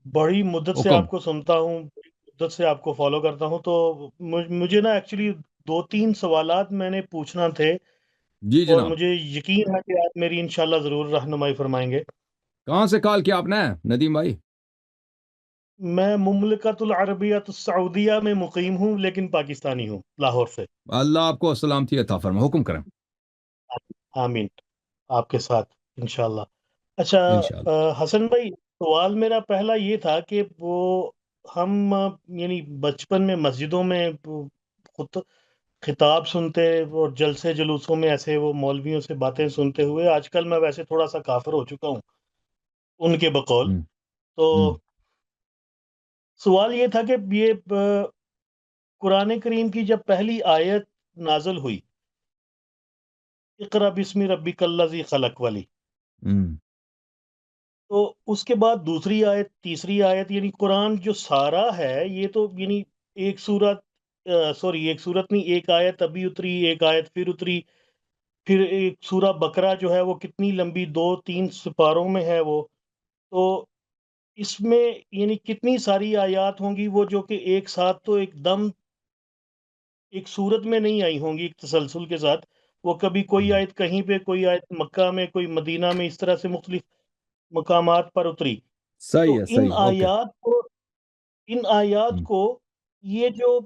بڑی مدت سے حکم. آپ کو سنتا ہوں، بڑی مدت سے آپ کو فالو کرتا ہوں، تو مجھے نا ایکچولی دو تین سوالات میں نے پوچھنا تھے، جی اور جناب. مجھے یقین ہے کہ آپ میری انشاءاللہ ضرور رہنمائی فرمائیں گے۔ کہاں سے کال کیا آپ نے ندیم بھائی؟ میں مملکت العربیت السعودیہ میں مقیم ہوں، لیکن پاکستانی ہوں، لاہور سے۔ اللہ آپ کو سلامتی عطا فرمائے. حکم کریں. آمین، آپ کے ساتھ انشاءاللہ۔ اچھا، انشاءاللہ. حسن بھائی، سوال میرا پہلا یہ تھا کہ وہ ہم یعنی بچپن میں مسجدوں میں خط خطاب سنتے اور جلسے جلوسوں میں ایسے وہ مولویوں سے باتیں سنتے ہوئے، آج کل میں ویسے تھوڑا سا کافر ہو چکا ہوں ان کے بقول۔ ہم، تو ہم. سوال یہ تھا کہ یہ قرآن کریم کی جب پہلی آیت نازل ہوئی، اقرا بسم ربک الذی خلق والی، ہم. تو اس کے بعد دوسری آیت، تیسری آیت، یعنی قرآن جو سارا ہے یہ تو یعنی ایک سورت، ایک سورت نہیں، ایک آیت ابھی اتری، ایک آیت پھر اتری، پھر ایک سورہ بقرہ جو ہے وہ کتنی لمبی، دو تین سپاروں میں ہے وہ، تو اس میں یعنی کتنی ساری آیات ہوں گی وہ جو کہ ایک ساتھ تو ایک دم ایک سورت میں نہیں آئی ہوں گی ایک تسلسل کے ساتھ، وہ کبھی کوئی آیت کہیں پہ، کوئی آیت مکہ میں، کوئی مدینہ میں، اس طرح سے مختلف مقامات پر اتری۔ صحیح تو ہے، صحیح. اوکے. ان آیات ہم. کو یہ جو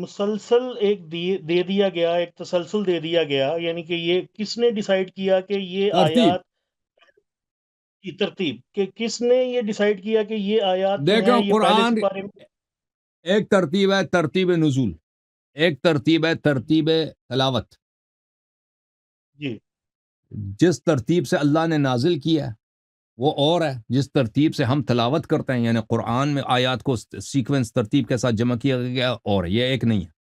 مسلسل ایک دے دیا گیا، ایک تسلسل دے دیا گیا، یعنی کہ یہ کس نے ڈیسائیڈ کیا کہ یہ ترتیب. آیات کی ترتیب، کہ کس نے یہ ڈیسائیڈ کیا کہ یہ آیات جو دیکھیں ہیں یہ پہلے قرآن سپارے میں؟ ایک ترتیب ہے، ترتیب نزول. ایک ترتیب ہے، ترتیب تلاوت. جی جس ترتیب سے اللہ نے نازل کیا ہے وہ اور ہے، جس ترتیب سے ہم تلاوت کرتے ہیں، یعنی قرآن میں آیات کو سیکوینس ترتیب کے ساتھ جمع کیا گیا، اور یہ ایک نہیں ہے.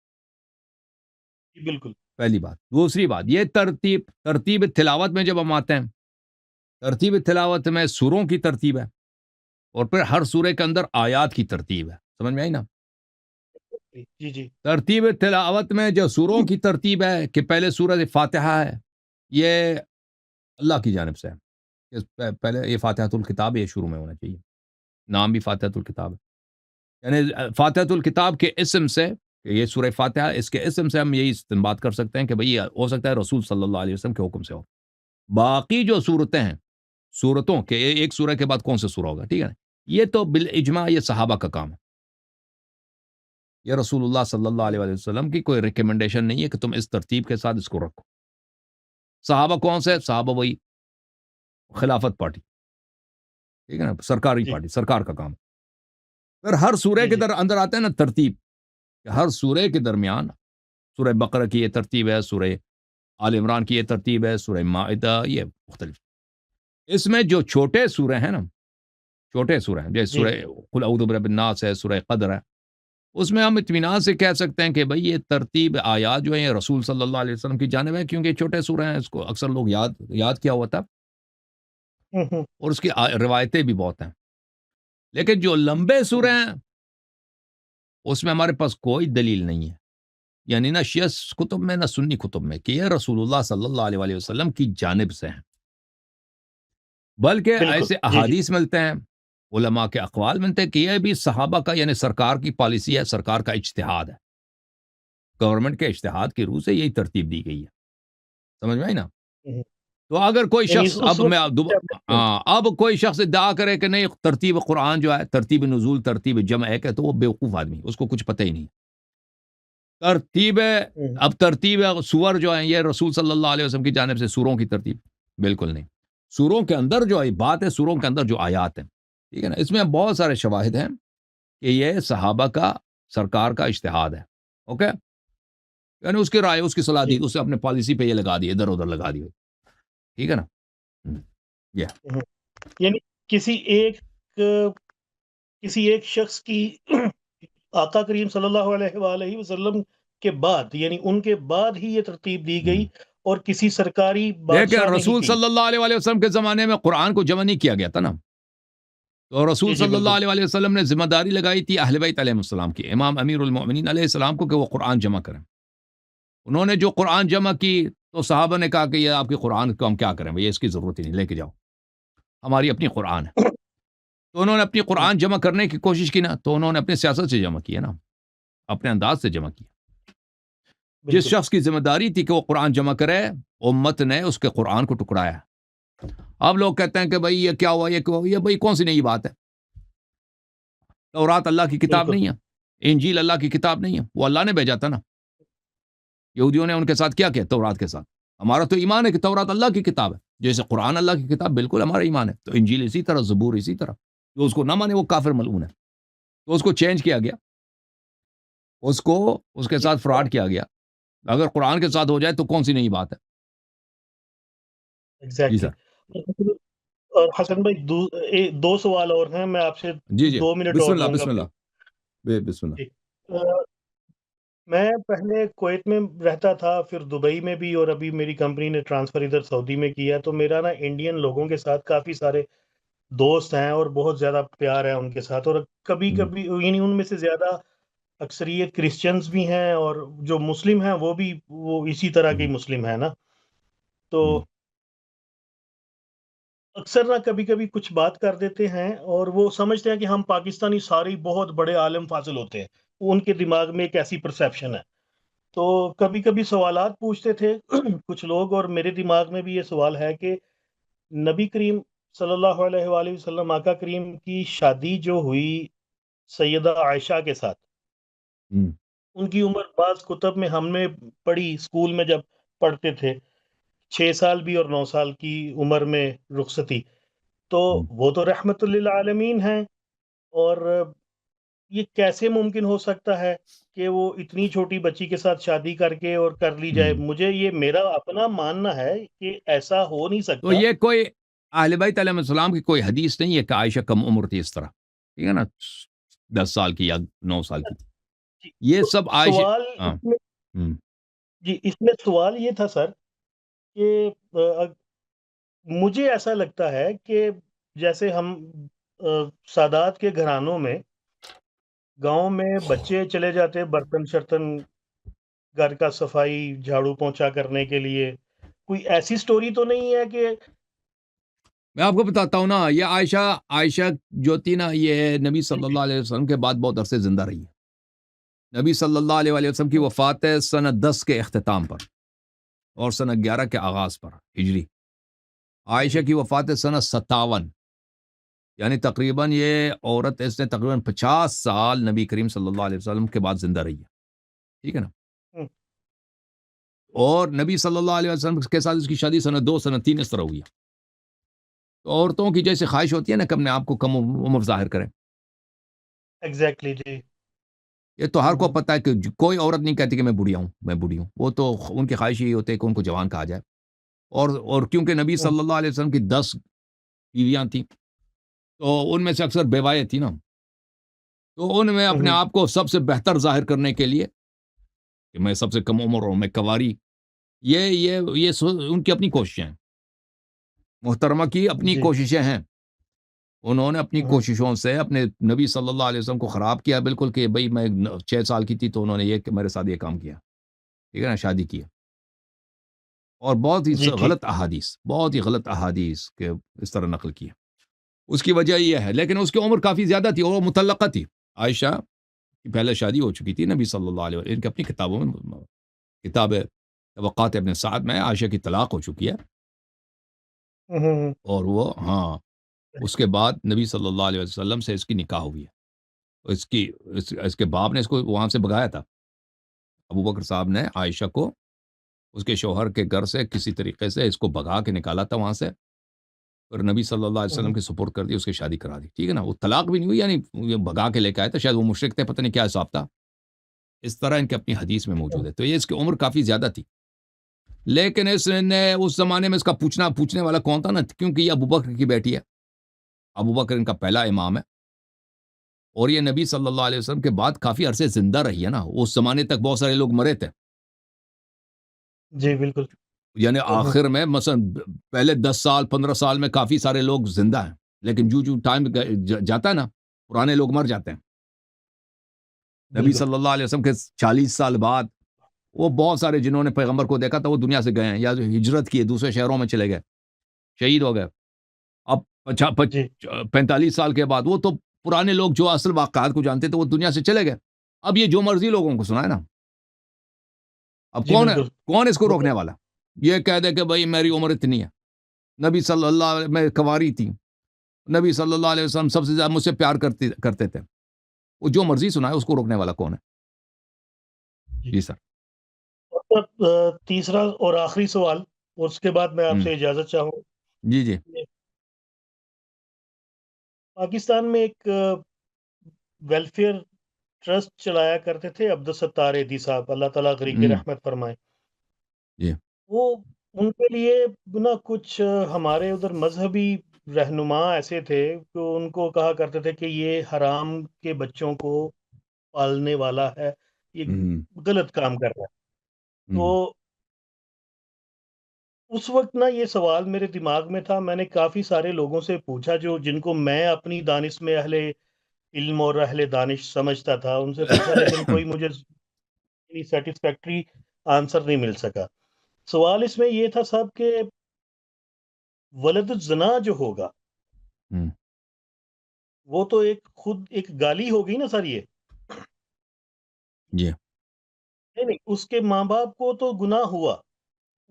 جی بالکل۔ پہلی بات. دوسری بات، یہ ترتیب تلاوت میں جب ہم آتے ہیں، ترتیب تلاوت میں سوروں کی ترتیب ہے، اور پھر ہر سورے کے اندر آیات کی ترتیب ہے. سمجھ میں آئی نا؟ جی جی ترتیب تلاوت میں جو سوروں کی ترتیب ہے کہ پہلے سورہ فاتحہ ہے، یہ اللہ کی جانب سے ہے. پہلے یہ فاتحۃ الکتاب یہ شروع میں ہونا چاہیے. نام بھی فاتحۃ الکتاب ہے، یعنی فاتحۃ الکتاب کے اسم سے، کہ یہ سورہ فاتحہ، اس کے اسم سے ہم یہی استنباط کر سکتے ہیں کہ بھئی یہ ہو سکتا ہے رسول صلی اللہ علیہ وسلم کے حکم سے ہو. باقی جو صورتیں ہیں، صورتوں کے ایک سورہ کے بعد کون سے سورہ ہوگا، ٹھیک ہے نا، یہ تو بالاجماع یہ صحابہ کا کام ہے. یہ رسول اللہ صلی اللہ علیہ وآلہ وسلم کی کوئی ریکمنڈیشن نہیں ہے کہ تم اس ترتیب کے ساتھ اس کو رکھو. صحابہ کون سے صحابہ؟ وہی خلافت پارٹی، ٹھیک ہے نا، سرکاری جی پارٹی، سرکار کا کام. پھر ہر سورہ جی کے جی اندر آتے ہیں نا ترتیب، کہ ہر سورہ کے درمیان سورہ بقرہ کی یہ ترتیب ہے، سورہ آل عمران کی یہ ترتیب ہے، سورہ مائدہ، یہ مختلف. اس میں جو چھوٹے سورہ ہیں نا، چھوٹے سورہ ہیں جیسے جی سورہ قل اعوذ برب الناس ہے، سورہ قدر ہے، اس میں ہم اطمینان سے کہہ سکتے ہیں کہ بھئی یہ ترتیب آیات جو ہیں یہ رسول صلی اللہ علیہ وسلم کی جانب ہے، کیونکہ چھوٹے سورہ ہیں، اس کو اکثر لوگ یاد کیا ہوا تھا، ہوں۔ اور اس کی روایتیں بھی بہت ہیں. لیکن جو لمبے سورہ ہیں اس میں ہمارے پاس کوئی دلیل نہیں ہے، یعنی نہ شیعہ کتب میں نہ سنی کتب میں، کہ یہ رسول اللہ صلی اللہ علیہ وآلہ وسلم کی جانب سے ہیں. بلکہ بالکل ایسے جی جی احادیث ملتے ہیں، علماء کے اقوال ملتے ہیں کہ یہ بھی صحابہ کا، یعنی سرکار کی پالیسی ہے، سرکار کا اجتہاد ہے، گورنمنٹ کے اجتہاد کی روح سے یہی ترتیب دی گئی ہے. سمجھ میں آئی نا؟ ہوں۔ تو اگر کوئی یعنی شخص اس وقت اب کوئی شخص ادعا کرے کہ نہیں ترتیب قرآن جو ہے، ترتیب نزول، ترتیب جمع ایک ہے، تو وہ بیوقوف آدمی، اس کو کچھ پتہ ہی نہیں. ترتیب ہوں۔ اب ترتیب سور جو ہیں یہ رسول صلی اللہ علیہ وسلم کی جانب سے، سوروں کی ترتیب بالکل نہیں. سوروں کے اندر جو بات ہے، سوروں کے اندر جو آیات ہیں، ٹھیک ہے نا، اس میں بہت سارے شواہد ہیں کہ یہ صحابہ کا، سرکار کا اجتہاد ہے. اوکے، یعنی اس کی رائے، اس کی صلاح دی، جی اسے اپنے پالیسی پہ یہ لگا دی، ادھر ادھر لگا دی، ٹھیک ہے نا. یہ ہوں۔ یعنی کسی ایک کسی ایک شخص کی آقا کریم صلی اللہ علیہ وآلہ وسلم کے بعد، یعنی ان کے بعد ہی یہ ترتیب دی گئی، اور کسی سرکاری دیکھیں بادشاہ نے ہی رسول کی۔ صلی اللہ علیہ وآلہ وسلم کے زمانے میں قرآن کو جمع نہیں کیا گیا تھا نا، تو رسول جی جی صلی اللہ بالکل۔ علیہ وآلہ وسلم نے ذمہ داری لگائی تھی اہل بیت علیہ السلام کی، امام امیر المؤمنین علیہ السلام کو، کہ وہ قرآن جمع کریں. انہوں نے جو قرآن جمع کی تو صحابہ نے کہا کہ یہ آپ کی قرآن کو ہم کیا کریں، بھئی اس کی ضرورت ہی نہیں، لے کے جاؤ، ہماری اپنی قرآن ہے. تو انہوں نے اپنی قرآن جمع کرنے کی کوشش کی نا، تو انہوں نے اپنی سیاست سے جمع کیا نا، اپنے انداز سے جمع کیا. جس بالکل شخص کی ذمہ داری تھی کہ وہ قرآن جمع کرے، امت نے اس کے قرآن کو ٹکرایا. اب لوگ کہتے ہیں کہ بھائی یہ کیا ہوا، یہ کیا ہوا، یہ بھائی کون سی نئی بات ہے؟ تورات اللہ کی کتاب بالکل نہیں ہے، انجیل اللہ کی کتاب نہیں ہے، وہ اللہ نے بھیجا تھا نا. یہودیوں نے ان کے ساتھ کیا کیا تورات کے ساتھ؟ ہمارا تو ایمان ہے کہ تورات اللہ کی کتاب ہے، جیسے قرآن اللہ کی کتاب، بالکل ہمارا ایمان ہے. تو انجیل اسی طرح، زبور اسی طرح. جو اس کو نہ مانے وہ کافر ملعون ہے. تو اس کو چینج کیا گیا، اس کے جی ساتھ فراڈ کیا گیا. اگر قرآن کے ساتھ ہو جائے تو کون سی نئی بات ہے؟ جی ایگزیکٹلی. سر. اور حسن بھائی دو سوال اور ہیں، میں آپ سے جی جی، 2 منٹ بسم اور اللہ لوں گا بسم پھر. اللہ، بسم اللہ. جی میں پہلے کویت میں رہتا تھا، پھر دبئی میں بھی، اور ابھی میری کمپنی نے ٹرانسفر ادھر سعودی میں کیا. تو میرا نا انڈین لوگوں کے ساتھ کافی سارے دوست ہیں اور بہت زیادہ پیار ہے ان کے ساتھ. اور کبھی ہم، کبھی یعنی ان میں سے زیادہ اکثریت کرسچنز بھی ہیں، اور جو مسلم ہیں وہ بھی وہ اسی طرح کے ہم، مسلم ہیں نا. تو ہم، اکثر نہ کبھی کبھی کچھ بات کر دیتے ہیں، اور وہ سمجھتے ہیں کہ ہم پاکستانی سارے بہت بڑے عالم فاضل ہوتے ہیں. ان کے دماغ میں ایک ایسی پرسیپشن ہے. تو کبھی کبھی سوالات پوچھتے تھے کچھ لوگ، اور میرے دماغ میں بھی یہ سوال ہے کہ نبی کریم صلی اللہ علیہ وآلہ وسلم، آقا کریم کی شادی جو ہوئی سیدہ عائشہ کے ساتھ، ہم، ان کی عمر بعض کتب میں ہم نے پڑھی اسکول میں جب پڑھتے تھے 6 سال بھی اور 9 سال کی عمر میں رخصتی. تو ہم. وہ تو رحمت للعالمین ہیں. اور یہ کیسے ممکن ہو سکتا ہے کہ وہ اتنی چھوٹی بچی کے ساتھ شادی کر کے اور کر لی جائے؟ ہم. مجھے یہ میرا اپنا ماننا ہے کہ ایسا ہو نہیں تو سکتا. یہ کوئی اہل بیت علیہ السلام کی کوئی حدیث نہیں ہے کہ عائشہ کم عمر تھی اس طرح، ٹھیک ہے نا، 10 سال کی یا 9 سال کی تھی. جی، یہ تو سب عائشہ. سوال ہاں. اس میں ہم. جی اس میں سوال یہ تھا سر کہ مجھے ایسا لگتا ہے کہ جیسے ہم سادات کے گھرانوں میں گاؤں میں بچے چلے جاتے برتن شرتن گھر کا صفائی جھاڑو پونچھا کرنے کے لیے، کوئی ایسی سٹوری تو نہیں ہے کہ میں آپ کو بتاتا ہوں نا، یہ عائشہ جو تھی نا، یہ نبی صلی اللہ علیہ وسلم کے بعد بہت عرصے زندہ رہی ہے. نبی صلی اللہ علیہ وآلہ وسلم کی وفات ہے سنہ 10 کے اختتام پر، اور سنہ 11 کے آغاز پر ہجری. عائشہ کی وفات ہے سنہ 57، یعنی تقریباً یہ عورت اس نے تقریباً 50 سال نبی کریم صلی اللہ علیہ وسلم کے بعد زندہ رہی ہے، ٹھیک ہے نا. اور نبی صلی اللہ علیہ وسلم کے ساتھ اس کی شادی سنہ 2 سنہ 3 اس طرح ہوئی ہے. تو عورتوں کی جیسے خواہش ہوتی ہے نا کہ اپنے آپ کو کم عمر ظاہر کریں، ایگزیکٹلی جی. یہ تو ہر کو پتہ ہے کہ کوئی عورت نہیں کہتی کہ میں بڑھیا ہوں، میں بوڑھی ہوں. وہ تو ان کی خواہش یہی ہوتی ہے کہ ان کو جوان کہا جائے. اور کیونکہ نبی صلی اللہ علیہ وسلم کی 10 بیویاں تھیں، تو ان میں سے اکثر بیوائیں تھیں نا، تو ان میں اپنے آپ کو سب سے بہتر ظاہر کرنے کے لیے کہ میں سب سے کم عمر ہوں، میں کنواری، یہ ان کی اپنی کوششیں ہیں. محترمہ کی اپنی جی کوششیں ہیں. انہوں نے اپنی کوششوں سے اپنے نبی صلی اللہ علیہ وسلم کو خراب کیا بالکل، کہ بھئی میں 6 سال کی تھی تو انہوں نے یہ کہ میرے ساتھ یہ کام کیا، ٹھیک ہے نا، شادی کی. اور بہت ہی جی ٹھیک. بہت ہی غلط احادیث کہ اس طرح نقل کی. اس کی وجہ یہ ہے، لیکن اس کی عمر کافی زیادہ تھی اور وہ مطلقہ تھی. عائشہ کی پہلے شادی ہو چکی تھی نبی صلی اللہ علیہ وسلم، ان کی اپنی کتابوں میں، کتاب طبقات ابن سعد میں عائشہ کی طلاق ہو چکی ہے. اور وہ ہاں، اس کے بعد نبی صلی اللہ علیہ وسلم سے اس کی نکاح ہوئی ہے. اس کے باپ نے اس کو وہاں سے بھگایا تھا. ابو بکر صاحب نے عائشہ کو اس کے شوہر کے گھر سے کسی طریقے سے اس کو بھگا کے نکالا تھا وہاں سے، اور نبی صلی اللہ علیہ وسلم کے سپورٹ کر دی، اس کی شادی کرا دی، ٹھیک ہے نا. وہ طلاق بھی نہیں ہوئی، یعنی بھگا کے لے کے آیا تھا. شاید وہ مشرک تھے، پتہ نہیں کیا حساب تھا. اس طرح ان کے اپنی حدیث میں موجود ہے. تو یہ اس کی عمر کافی زیادہ تھی، لیکن اس نے اس زمانے میں اس کا پوچھنے والا کون تھا نا، کیونکہ یہ ابو بکر کی بیٹی ہے. ابو بکر ان کا پہلا امام ہے، اور یہ نبی صلی اللہ علیہ وسلم کے بعد کافی عرصے زندہ رہی ہے نا. اس زمانے تک بہت سارے لوگ مرے تھے، جی بالکل. یعنی آخر میں مثلا پہلے 10 سال 15 سال میں کافی سارے لوگ زندہ ہیں، لیکن جو ٹائم جاتا ہے نا، پرانے لوگ مر جاتے ہیں. نبی بالکل صلی اللہ علیہ وسلم کے 40 سال بعد وہ بہت سارے جنہوں نے پیغمبر کو دیکھا تھا وہ دنیا سے گئے ہیں، یا جو ہجرت کیے دوسرے شہروں میں چلے گئے، شہید ہو گئے. اب جی 45 سال کے بعد وہ تو پرانے لوگ جو اصل واقعات کو جانتے تھے وہ دنیا سے چلے گئے. اب یہ جو مرضی لوگوں کو سنائے نا. اب جی بالکل کون اس کو وہ روکنے والا؟ یہ کہہ دے کہ بھائی میری عمر اتنی ہے، نبی صلی اللہ علیہ میں کنواری تھی، نبی صلی اللہ علیہ وسلم سب سے زیادہ مجھ سے پیار کرتے تھے. وہ جو مرضی سنائے، اس کو روکنے والا کون ہے؟ جی جی سر. اب تیسرا اور آخری سوال، اور اس کے بعد میں آپ سے اجازت چاہوں. جی جی پاکستان میں ایک ویلفیئر ٹرسٹ چلایا کرتے تھے عبدالستار ایدھی صاحب، اللہ تعالیٰ غریق رحمت فرمائے. جی وہ ان کے لیے نا کچھ ہمارے ادھر مذہبی رہنما ایسے تھے کہ ان کو کہا کرتے تھے کہ یہ حرام کے بچوں کو پالنے والا ہے، یہ غلط کام کر رہا ہے. تو اس وقت نا یہ سوال میرے دماغ میں تھا. میں نے کافی سارے لوگوں سے پوچھا جن کو میں اپنی دانش میں اہل علم اور اہل دانش سمجھتا تھا، ان سے پوچھا، لیکن کوئی مجھے سیٹسفیکٹری آنسر نہیں مل سکا. سوال اس میں یہ تھا صاحب کہ ولد الزنا جو ہوگا وہ تو خود ایک گالی ہوگی نا سر. یہ جی نہیں، اس کے ماں باپ کو تو گناہ ہوا،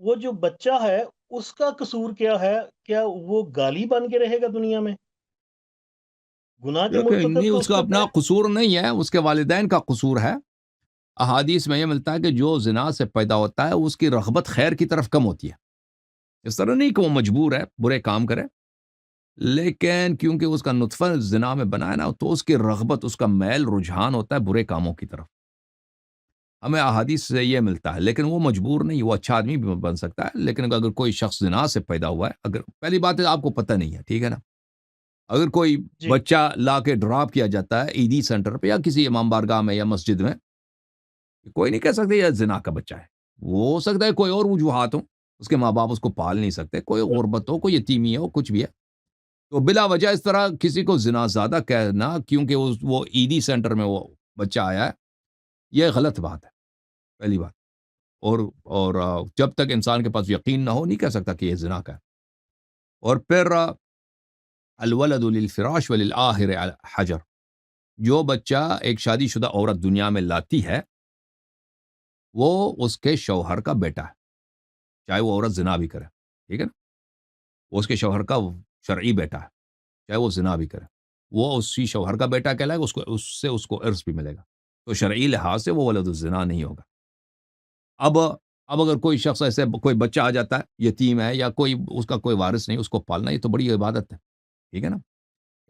وہ جو بچہ ہے اس کا قصور کیا ہے؟ کیا وہ گالی بن کے رہے گا دنیا میں؟ گناہ کے نہیں، مرتکب تو اس اس کا کا اپنا قصور نہیں ہے، اس کے والدین کا قصور ہے. احادیث میں یہ ملتا ہے کہ جو زنا سے پیدا ہوتا ہے اس کی رغبت خیر کی طرف کم ہوتی ہے. اس طرح نہیں کہ وہ مجبور ہے برے کام کرے، لیکن کیونکہ اس کا نطفہ زنا میں بنا ہے نا، تو اس کی رغبت، اس کا میل، رجحان ہوتا ہے برے کاموں کی طرف. ہمیں احادیث سے یہ ملتا ہے، لیکن وہ مجبور نہیں، وہ اچھا آدمی بھی بن سکتا ہے. لیکن اگر کوئی شخص زنا سے پیدا ہوا ہے، اگر پہلی بات ہے آپ کو پتہ نہیں ہے، ٹھیک ہے نا. اگر کوئی جی بچہ لا کے ڈراپ کیا جاتا ہے عیدی سینٹر پہ یا کسی امام بارگاہ میں یا مسجد میں، کوئی نہیں کہہ سکتے یہ زنا کا بچہ ہے. وہ ہو سکتا ہے کوئی اور وجوہات ہوں، اس کے ماں باپ اس کو پال نہیں سکتے، کوئی غربت ہو، کوئی یتیمی ہو، کچھ بھی ہے. تو بلا وجہ اس طرح کسی کو زنا زیادہ کہنا کیونکہ وہ عیدی سینٹر میں وہ بچہ آیا ہے، یہ غلط بات ہے پہلی بات. اور جب تک انسان کے پاس یقین نہ ہو نہیں کہہ سکتا کہ یہ زنا کا ہے. اور پھر الولد للفراش وللآخر حجر، جو بچہ ایک شادی شدہ عورت دنیا میں لاتی ہے وہ اس کے شوہر کا بیٹا ہے، چاہے وہ عورت زنا بھی کرے، ٹھیک ہے نا. وہ اس کے شوہر کا شرعی بیٹا ہے، چاہے وہ زنا بھی کرے، وہ اسی شوہر کا بیٹا کہلائے گا، اس کو ارث بھی ملے گا. تو شرعی لحاظ سے وہ ولد الزنا نہیں ہوگا. اب اگر کوئی شخص ایسے کوئی بچہ آ جاتا ہے یتیم ہے یا کوئی اس کا کوئی وارث نہیں، اس کو پالنا یہ تو بڑی عبادت ہے، ٹھیک ہے نا.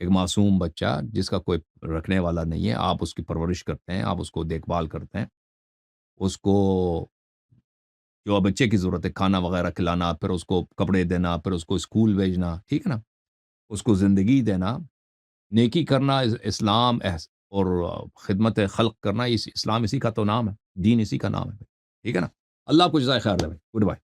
ایک معصوم بچہ جس کا کوئی رکھنے والا نہیں ہے، آپ اس کی پرورش کرتے ہیں، آپ اس کو دیکھ بھال کرتے ہیں، اس کو جو بچے کی ضرورت ہے کھانا وغیرہ کھلانا، پھر اس کو کپڑے دینا، پھر اس کو اسکول بھیجنا، ٹھیک ہے نا. اس کو زندگی دینا، نیکی کرنا، اسلام اور خدمت خلق کرنا، اسلام اسی کا تو نام ہے، دین اسی کا نام ہے، ٹھیک ہے نا. اللہ آپ کو جزائے خیر دے بھائی. Good bye.